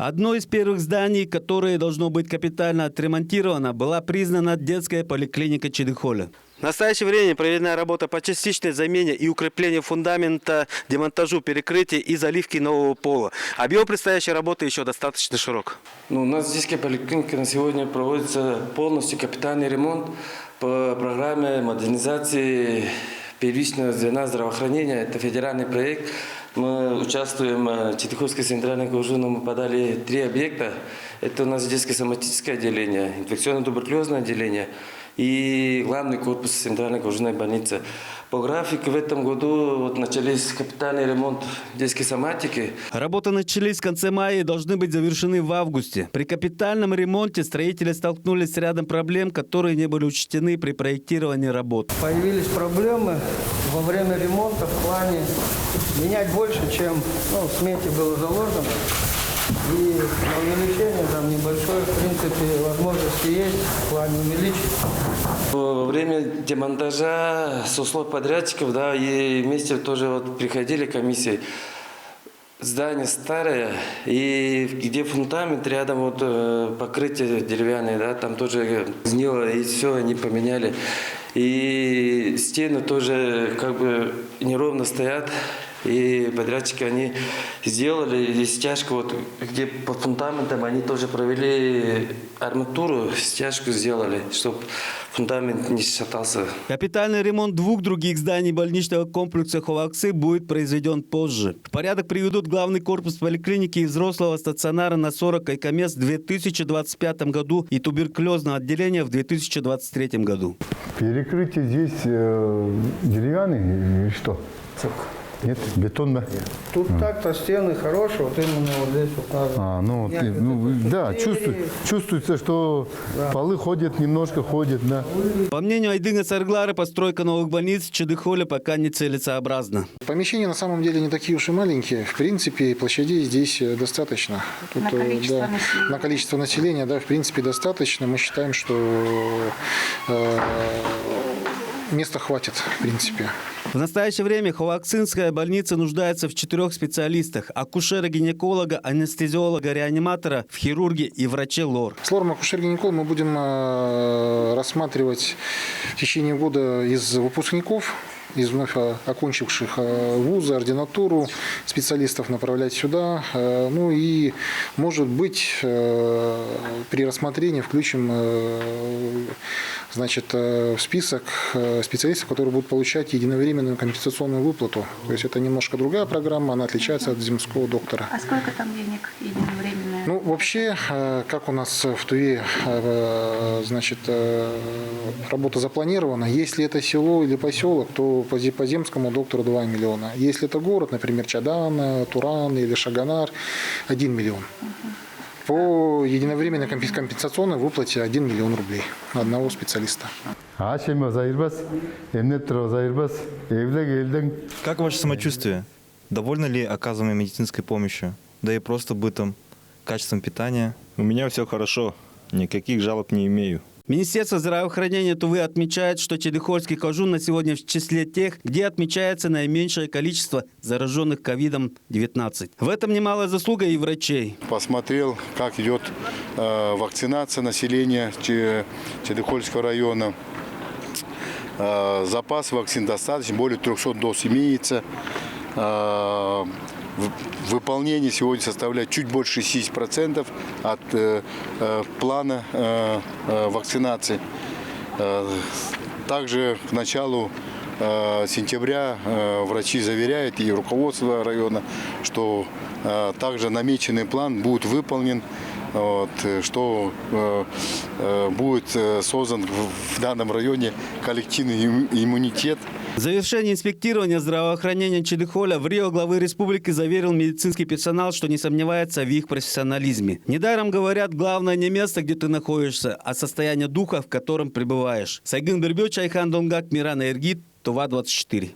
Одно из первых зданий, которое должно быть капитально отремонтировано, была признана детская поликлиника Чедыхоля. В настоящее время проведена работа по частичной замене и укреплению фундамента, демонтажу перекрытия и заливки нового пола. Объем предстоящей работы еще достаточно широк. У нас в детской поликлинике на сегодня проводится полностью капитальный ремонт по программе модернизации первичного звена здравоохранения. Это федеральный проект. Мы участвуем в Чедыхольской центральной окружной. Мы подали 3 объекта. Это у нас детское соматическое отделение, инфекционно-туберкулезное отделение и главный корпус центральной окружной больницы. По графику в этом году начались капитальный ремонт детской соматики. Работы начались в конце мая и должны быть завершены в августе. При капитальном ремонте строители столкнулись с рядом проблем, которые не были учтены при проектировании работ. Появились проблемы во время ремонта в плане менять больше, чем в смете было заложено. И на увеличение там небольшое, в принципе, возможности есть в плане увеличить. Во время демонтажа с услов подрядчиков, и вместе тоже приходили комиссии. Здание старое, и где фундамент, рядом покрытие деревянное, там тоже сгнило, и все, они поменяли. И стены тоже неровно стоят. И подрядчики они сделали стяжку, где под фундаментом они тоже провели арматуру, стяжку сделали, чтобы фундамент не шатался. Капитальный ремонт 2 других зданий больничного комплекса Ховаксы будет произведен позже. В порядок приведут главный корпус поликлиники и взрослого стационара на 40 койкомест в 2025 году и туберкулезного отделения в 2023 году. Перекрытие здесь деревянные или что? Нет, бетонно. Тут так-то стены хорошие, вот именно вот здесь да, чувствуется, что полы ходят, немножко ходят, да. По мнению Айдына Сарглары, постройка новых больниц в Чедыхоле пока не целесообразна. Помещения на самом деле не такие уж и маленькие. В принципе, площадей здесь достаточно. Тут, на количество населения, в принципе, достаточно. Мы считаем, что места хватит, в принципе. В настоящее время Ховаксинская больница нуждается в 4 специалистах – акушера-гинеколога, анестезиолога-реаниматора, в хирурге и враче ЛОР. С лором акушер-гинеколога мы будем рассматривать в течение года из выпускников, из вновь окончивших вузы, ординатуру, специалистов направлять сюда. Ну и, может быть, при рассмотрении включим в список специалистов, которые будут получать единовременную компенсационную выплату. То есть это немножко другая программа, она отличается от земского доктора. А сколько там денег единовременная? Ну, вообще, как у нас в Туве, работа запланирована. Если это село или поселок, то по земскому доктору 2 миллиона. Если это город, например, Чадан, Туран или Шаганар, 1 миллион. По единовременной компенсационной выплате 1 миллион рублей на одного специалиста. Как ваше самочувствие? Довольны ли оказываемой медицинской помощью? Да и просто бытом, качеством питания? У меня все хорошо, никаких жалоб не имею. Министерство здравоохранения Тувы отмечает, что Чедыхольский Кожун на сегодня в числе тех, где отмечается наименьшее количество зараженных ковидом-19. В этом немалая заслуга и врачей. Посмотрел, как идет вакцинация населения Чедыхольского района. Запас вакцин достаточно, более 300 доз имеется. Выполнение сегодня составляет чуть больше 60% от плана вакцинации. Также к началу сентября врачи заверяют и руководство района, что также намеченный план будет выполнен, что будет создан в данном районе коллективный иммунитет. В завершении инспектирования здравоохранения Чедыхоля в Рио главы республики заверил медицинский персонал, что не сомневается в их профессионализме. Недаром говорят, главное не место, где ты находишься, а состояние духа, в котором пребываешь. Сайгын Бербёч, Айхан Донгак, Миран Эргит, Тува 24.